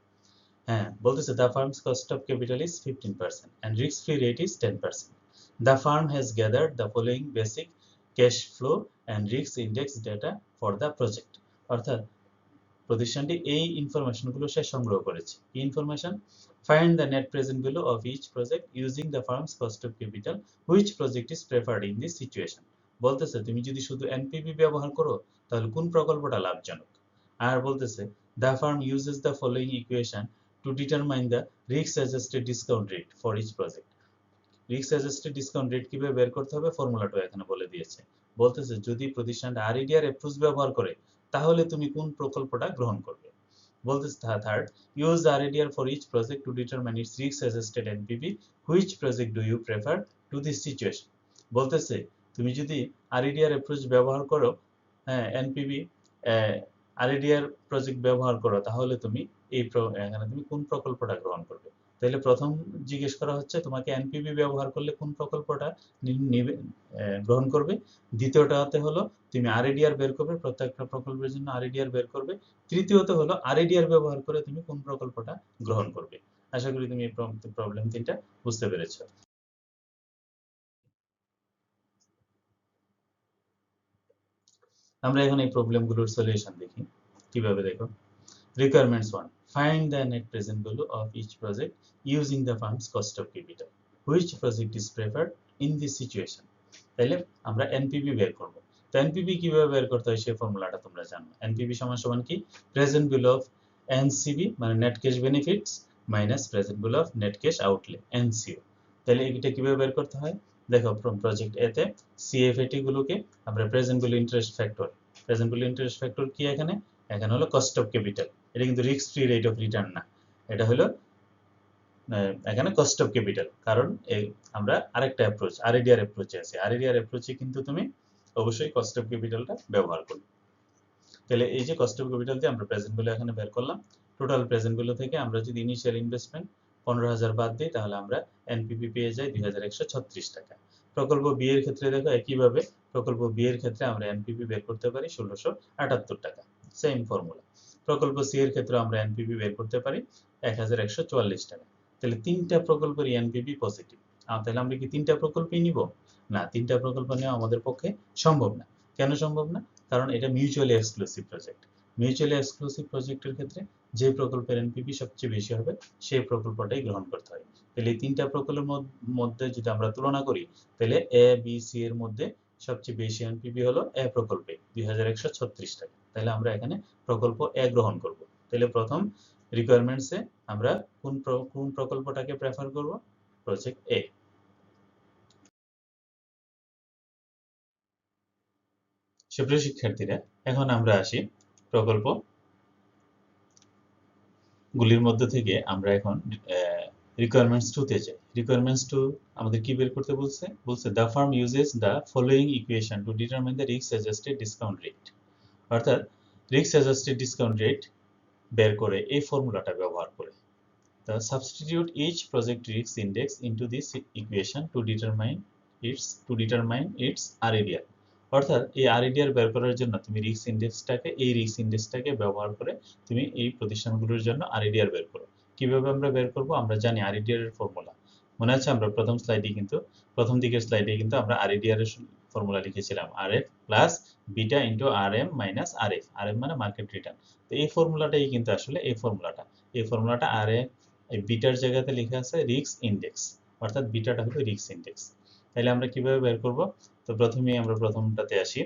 হ্যাঁ বলতেছে the firm's cost of capital is 15% and risk free rate is 10%. The firm has gathered the following basic cash flow and risk index data for the project. অর্থাৎ প্রতিষ্ঠানটি এই ইনফরমেশনগুলো সে সংগ্রহ করেছে। কি information? Find the net present value of each project using the firm's cost of capital. Which project is preferred in this situation? বলতেছে তুমি যদি শুধু এনপিভি ব্যবহার করো তাহলে কোন প্রকল্পটা লাভজনক। আর বলতেছে the firm uses the following equation to determine the risk adjusted discount rate for each project. Risk adjusted discount rate কিভাবে বের করতে হবে ফর্মুলাটা এখানে বলে দিয়েছে। বলতেছে যদি প্রতিষ্ঠানটা RADR অ্যাপ্রোচ ব্যবহার করে তাহলে তুমি কোন প্রকল্পটা গ্রহণ করবে। বলতেছে third, use RADR for each project to determine its risk adjusted NPV. Which project do you prefer to this situation? বলতেছে তুমি যদি RADR অ্যাপ্রোচ ব্যবহার করো, হ্যাঁ এনপিভি আরএডিআর প্রজেক্ট ব্যবহার করো, তাহলে তুমি এখানে তুমি কোন প্রকল্পটা গ্রহণ করবে। তাহলে প্রথম জিজ্ঞেস করা হচ্ছে তোমাকে এনপিভি ব্যবহার করলে কোন প্রকল্পটা গ্রহণ করবে। দ্বিতীয়টাতে হলো তুমি আরএডিআর বের করবে, প্রত্যেকটা প্রকল্পের জন্য আরএডিআর বের করবে। তৃতীয়ত হলো আরএডিআর ব্যবহার করে তুমি কোন প্রকল্পটা গ্রহণ করবে। আশা করি তুমি এই প্রবলেম তিনটা বুঝতে পেরেছো। আমরা এখন এই প্রবলেমগুলোর সলিউশন দেখি কিভাবে। দেখো, requirements 1, find the net present value of each project using the firm's cost of capital. Which project is preferred in this situation? তাহলে আমরা এনপিভি বের করব। তো এনপিভি কিভাবে বের করতে হয় সেই ফর্মুলাটা তোমরা জানো। এনপিভি সমান সমান কি, প্রেজেন্ট ভ্যালু অফ এনসিবি মানে net cash benefits minus present value of net cash outlay NCO. তাহলে এটা কিভাবে বের করতে হয়, দেখো প্রজেক্ট এ তে সিএফএটি গুলোকে আমরা present value interest factor, present value interest factor কি এখানে, এখানে হলো কস্ট অফ ক্যাপিটাল। এটা কিন্তু risk free rate of return না, এটা হলো এখানে কস্ট অফ ক্যাপিটাল। কারণ আমরা আরেকটা অ্যাপ্রোচ আরএডিআর অ্যাপ্রোচে আছে, আরএডিআর অ্যাপ্রোচে কিন্তু তুমি অবশ্যই কস্ট অফ ক্যাপিটালটা ব্যবহার করবে। তাহলে এই যে কস্ট অফ ক্যাপিটাল দিয়ে আমরা প্রেজেন্ট ভ্যালু এখানে বের করলাম। টোটাল প্রেজেন্ট ভ্যালু থেকে আমরা যদি ইনিশিয়াল ইনভেস্টমেন্ট 15,000 বাদ দিই, তাহলে আমরা এনপিভি পেয়ে যাই 2,136 টাকা। প্রকল্প বি এর ক্ষেত্রে দেখো একইভাবে প্রকল্প বি এর ক্ষেত্রে আমরা এনপিভি বের করতে পারি 1,678 টাকা, সেম ফর্মুলা। প্রকল্প সি এর ক্ষেত্রে আমরা এনপিভি বের করতে পারি 1,144 টাকা। তাহলে তিনটা প্রকল্পের এনপিভি পজিটিভ। তাহলে আমরা কি তিনটা প্রকল্পই নিব? না, তিনটা প্রকল্প নেওয়া আমাদের পক্ষে সম্ভব না। কেন সম্ভব না? কারণ এটা mutually exclusive project. Mutually exclusive প্রজেক্টের ক্ষেত্রে যে প্রকল্পের এনপিভি সবচেয়ে বেশি হবে সেই প্রকল্পটাই গ্রহণ করতে হয়। তাহলে এই তিনটা প্রকল্পের মধ্যে যদি আমরা তুলনা করি, তাহলে এ বি সি এর মধ্যে সবচেয়ে বেশি এনপিভি হলো এ প্রকল্পে 2,136 টাকা। তাহলে আমরা এখানে প্রকল্প এ গ্রহণ করব। তাহলে প্রথম রিকোয়ারমেন্টসে আমরা কোন প্রকল্পটাকে প্রেফার করব, প্রজেক্ট এ। সুপ্রিয় শিক্ষার্থীরা, এখন আমরা আসি প্রকল্প গুলির মধ্যে থেকে আমরা এখন রিকোয়ারমেন্টস 2 তে যাই। রিকোয়ারমেন্টস 2 আমাদের কি বের করতে বলছে, the farm uses the following equation to determine the risk adjusted discount rate. অর্থাৎ রিস্ক অ্যাডজাস্টেড ডিসকাউন্ট রেট বের করে এই ফর্মুলাটা ব্যবহার করে। The substitute each project risk index into this equation to determine its RADR. অর্থাৎ এই RADR বের করার জন্য তুমি রিস্ক ইন্ডেক্সটাকে ব্যবহার করে তুমি এই প্রতিষ্ঠানগুলোর জন্য RADR বের করো। কিভাবে আমরা বের করব? আমরা জানি RADR এর ফর্মুলা। মনে আছে আমরা প্রথম দিকের স্লাইডে কিন্তু আমরা RADR এর ফর্মুলা লিখেছিলাম, RF plus beta into RM minus RF। RM মানে মার্কেট রিটার্ন। তো এই ফর্মুলাটাই কিন্তু আসলে এই ফর্মুলাটা RF বিটার জায়গাতে লেখা আছে রিস্ক ইন্ডেক্স, অর্থাৎ বিটাটা হলো রিস্ক ইন্ডেক্স। তাহলে আমরা কিভাবে বের করব? তো প্রথমেই আমরা প্রথমটাতে আসি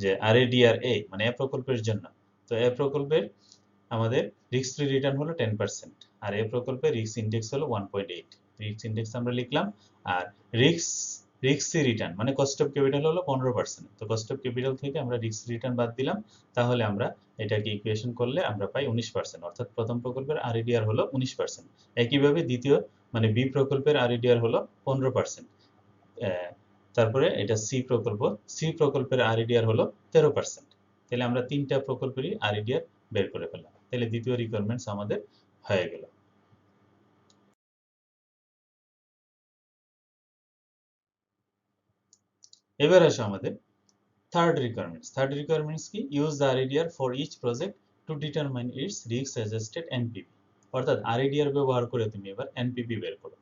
যে RADR এ মানে এ প্রকল্পের জন্য। তো এ প্রকল্পের আমাদের রিস্ক ফ্রি রিটার্ন হলো 10% আর এ প্রকল্পের রিস্ক ইন্ডেক্স হলো 1.8। রিস্ক ইন্ডেক্স আমরা লিখলাম। আর রিস্ক ফ্রি রিটার্ন মানে কস্ট অফ ক্যাপিটাল হলো 15%। তো কস্ট অফ ক্যাপিটাল থেকে আমরা রিস্ক রিটার্ন বাদ দিলাম, তাহলে আমরা এটাকে ইকুয়েশন করলে আমরা পাই 19%। অর্থাৎ প্রথম প্রকল্পের RADR হলো 19%। একইভাবে দ্বিতীয় মানে বি প্রকল্পের RADR হলো 15%। তারপরে এটা সি প্রকল্পের RADR হলো 13%। তাহলে আমরা তিনটা প্রকল্পেরই RADR বের করে ফেললাম। তাহলে দ্বিতীয় রিকোয়ারমেন্টস আমাদের হয়ে গেল। এবার আসে আমাদের থার্ড রিকোয়ারমেন্টস কি, use the RADR for each project to determine its risk adjusted NPV. অর্থাৎ RADR ব্যবহার করে তুমি এবার এনপিভি বের করো।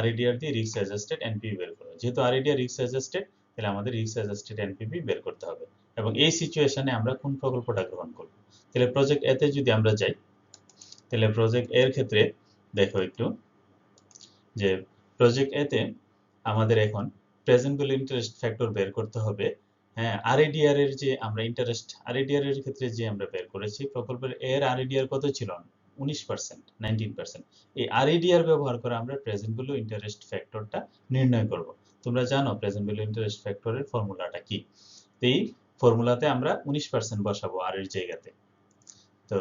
RADR দিয়ে রিস্ক অ্যাডজাস্টেড এনপিভি বের করো। যেহেতু RADR রিস্ক অ্যাডজাস্টেড, তাহলে আমাদের রিস্ক অ্যাডজাস্টেড এনপিভি বের করতে হবে। এবং এই সিচুয়েশনে আমরা কোন প্রকল্পটা গ্রহণ করব? তাহলে প্রজেক্ট এতে যদি আমরা যাই, তাহলে প্রজেক্ট এর ক্ষেত্রে দেখো একটু যে প্রজেক্ট এতে আমাদের এখন প্রেজেন্ট ভ্যালু ইন্টারেস্ট ফ্যাক্টর বের করতে হবে। হ্যাঁ, RADR এর যে আমরা RADR এর ক্ষেত্রে যে আমরা বের করেছি প্রকল্পের এর RADR কত ছিল? 19%। এই RADR ব্যবহার করে আমরা প্রেজেন্ট ভ্যালু ইন্টারেস্ট ফ্যাক্টরটা নির্ণয় করব। তোমরা জানো প্রেজেন্ট ভ্যালু ইন্টারেস্ট ফ্যাক্টরের ফর্মুলাটা কি। তো এই ফর্মুলাতে আমরা 19% বসাবো আর এর জায়গাতে। তো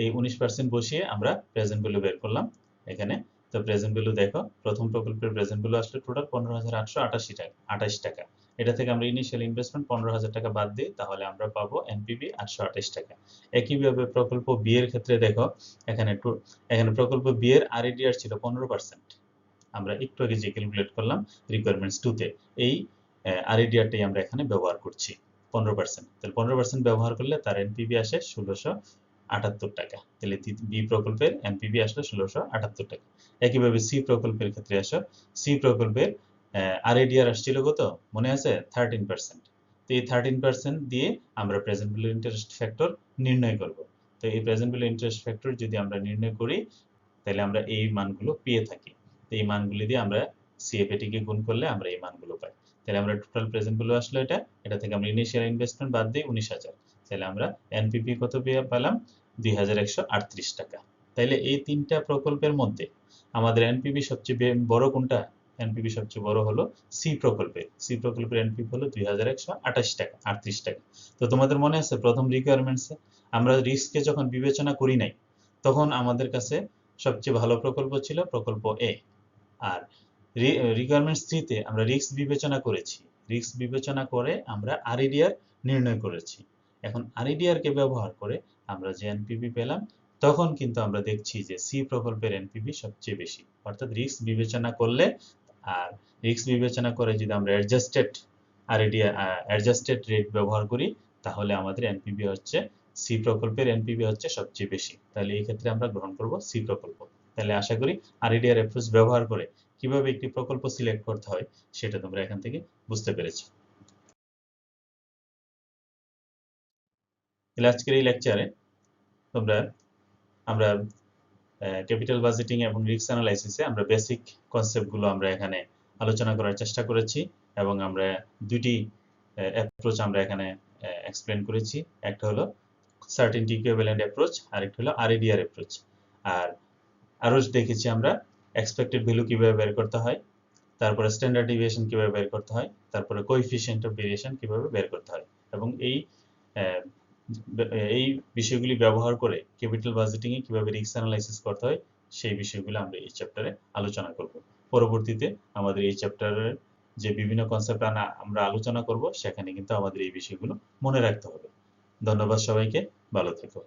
এই 19% বসিয়ে আমরা প্রেজেন্ট ভ্যালু বের করলাম এখানে। তো প্রেজেন্ট ভ্যালু দেখো, প্রথম প্রকল্পের প্রেজেন্ট ভ্যালু আসলে টোটাল 15,828 টাকা। এটা থেকে আমরা ইনিশিয়াল ইনভেস্টমেন্ট 15,000 টাকা বাদ দিই, তাহলে আমরা পাবো এনপিভি 828 টাকা। একইভাবে প্রকল্প বি এর ক্ষেত্রে দেখো, এখানে প্রকল্প বি এর আরএডিআর ছিল 15%। আমরা একটু আগে যে ক্যালকুলেট করলাম রিকোয়ারমেন্টস 2 তে, এই আরএডিআরটাই আমরা এখানে ব্যবহার করছি 15%। তাহলে 15% ব্যবহার করলে তার এনপিভি আসে 1678 টাকা। তাহলে বি প্রকল্পের এনপিভি আসলে 1678 টাকা। একইভাবে সি প্রকল্পের ক্ষেত্রে আসো, সি প্রকল্পের আরএডিআর আসছিল কত মনে আছে? 13%। তো এই 13% দিয়ে আমরা প্রেজেন্ট ভ্যালু ইন্টারেস্ট ফ্যাক্টর নির্ণয় করব। তো এই প্রেজেন্ট ভ্যালু ইন্টারেস্ট ফ্যাক্টর যদি আমরা নির্ণয় করি, তাহলে আমরা এই মানগুলো পেয়ে থাকি। তো এই মানগুলি দিয়ে আমরা সিএফএটিকে গুণ করলে আমরা এই মানগুলো পাই। তাহলে আমরা টোটাল প্রেজেন্ট ভ্যালু আসলো এটা থেকে আমরা ইনিশিয়াল ইনভেস্টমেন্ট বাদ দিই 19,000। তাহলে আমরা এনপিভি কত পেলাম? 2,138 টাকা। তাইলে এই তিনটা প্রকল্পের মধ্যে আমাদের এনপিভি সবচেয়ে বড় কোনটা? এনপিভি সবচেয়ে বড় হলো সি প্রকল্পের। সি প্রকল্পের এনপিভি হলো 2,128 টাকা, 38 টাকা। তো তোমাদের মনে আছে প্রথম রিকোয়ারমেন্টসে আমরা রিস্ককে যখন বিবেচনা করি নাই, তখন আমাদের কাছে সবচেয়ে ভালো প্রকল্প ছিল প্রকল্প এ। আর রিকোয়ারমেন্টস 3 তে আমরা রিস্ক বিবেচনা করেছি। রিস্ক বিবেচনা করে আমরা আরএডিআর নির্ণয় করেছি। এখন আরএডিআর কে ব্যবহার করে আমরা যে এনপিভি পেলাম, তখন কিন্তু আমরা দেখছি যে সি প্রকল্পের এনপিভি সবচেয়ে বেশি। অর্থাৎ রিস্ক বিবেচনা করলে আর রিস্ক বিবেচনা করে যদি আমরা অ্যাডজাস্টেড রেট ব্যবহার করি, তাহলে আমাদের এনপিভি হচ্ছে সি প্রকল্পের এনপিভি হচ্ছে সবচেয়ে বেশি। তাহলে এই ক্ষেত্রে আমরা গ্রহণ করব সি প্রকল্প। তাহলে আশা করি আরএডিআর অ্যাপ্রোচ ব্যবহার করে কিভাবে একটি প্রকল্প সিলেক্ট করতে হয় সেটা তোমরা এখান থেকে বুঝতে পেরেছো। তাহলে আজকের এই লেকচারে আমরা ক্যাপিটাল বাজেটিং এবং রিস্ক অ্যানালাইসিসে আমরা বেসিক কনসেপ্টগুলো আমরা এখানে আলোচনা করার চেষ্টা করেছি, এবং আমরা দুটি অ্যাপ্রোচ আমরা এখানে এক্সপ্লেন করেছি। একটা হলো সার্টেনটি ইকুইভ্যালেন্ট অ্যাপ্রোচ, আর একটা হলো আরএডিআর অ্যাপ্রোচ। আর আরও দেখেছি আমরা এক্সপেক্টেড ভ্যালু কিভাবে বের করতে হয়, তারপরে স্ট্যান্ডার্ড ডিভিয়েশন কিভাবে বের করতে হয়, তারপরে কোএফিসিয়েন্ট অফ ভেরিয়েশন কিভাবে বের করতে হয়। এবং এই বিষয়গুলি ব্যবহার করে ক্যাপিটাল বাজেটিং এ কিভাবে রিস্ক অ্যানালাইসিস করতে হয় সেই বিষয়গুলো আমরা এই চ্যাপ্টারে আলোচনা করব। পরবর্তীতে আমাদের এই চ্যাপ্টারের যে বিভিন্ন কনসেপ্ট আমরা আলোচনা করব, সেখানে কিন্তু আমাদের এই বিষয়গুলো মনে রাখতে হবে। ধন্যবাদ সবাইকে, ভালো থেকো।